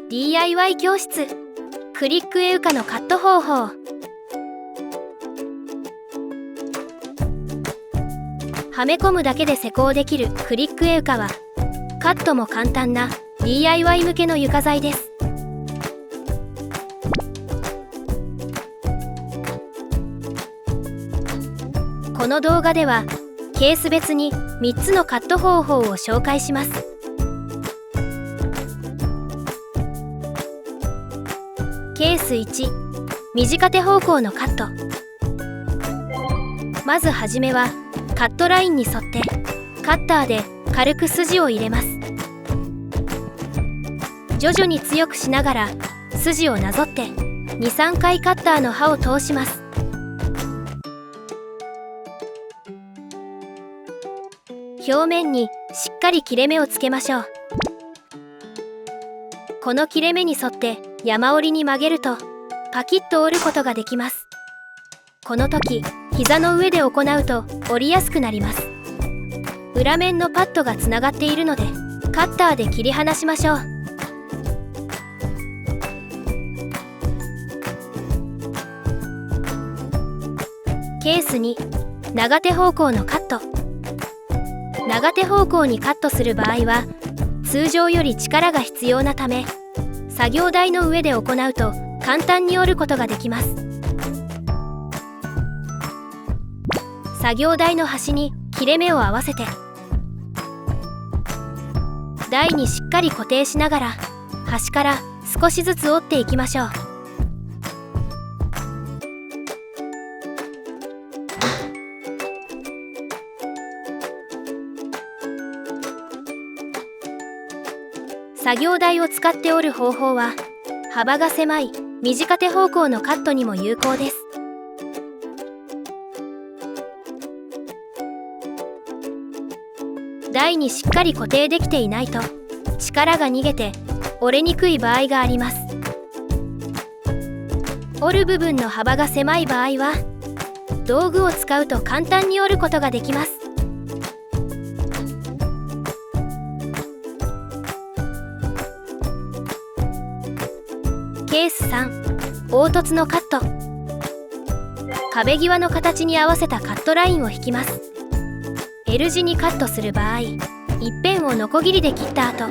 DIY 教室クリック絵床のカット方法。はめ込むだけで施工できるクリック絵床はカットも簡単な DIY 向けの床材です。この動画ではケース別に3つのカット方法を紹介します。ケース1、短手方向のカット。まずはじめはカットラインに沿ってカッターで軽く筋を入れます。徐々に強くしながら筋をなぞって 2,3 回カッターの刃を通します。表面にしっかり切れ目をつけましょう。この切れ目に沿って山折りに曲げるとパキッと折ることができます。この時膝の上で行うと折りやすくなります。裏面のパッドがつながっているのでカッターで切り離しましょう。ケース2、長手方向のカット。長手方向にカットする場合は通常より力が必要なため作業台の上で行うと簡単に折ることができます。作業台の端に切れ目を合わせて台にしっかり固定しながら端から少しずつ折っていきましょう。作業台を使って折る方法は幅が狭い短手方向のカットにも有効です。台にしっかり固定できていないと力が逃げて折れにくい場合があります。折る部分の幅が狭い場合は道具を使うと簡単に折ることができます。ケース3、凹凸のカット。壁際の形に合わせたカットラインを引きます。L 字にカットする場合、一辺をノコギリで切った後、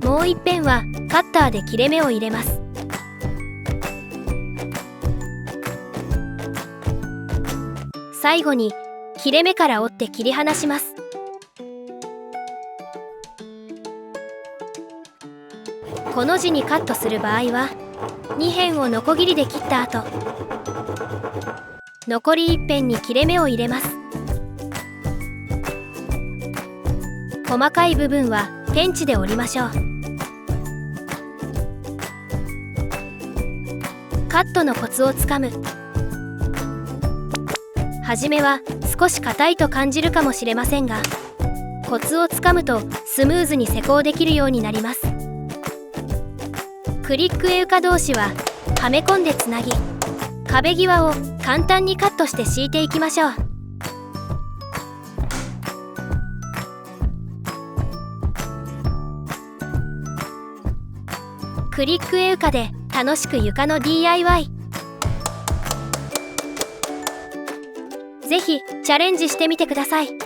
もう一辺はカッターで切れ目を入れます。最後に切れ目から折って切り離します。この字にカットする場合は2辺をノコギリで切った後残り1辺に切れ目を入れます。細かい部分はペンチで折りましょう。カットのコツをつかむ。はじめは少し硬いと感じるかもしれませんがコツをつかむとスムーズに施工できるようになります。クリック絵床同士ははめ込んでつなぎ壁際を簡単にカットして敷いていきましょう。クリック絵床で楽しく床の DIY。 ぜひチャレンジしてみてください。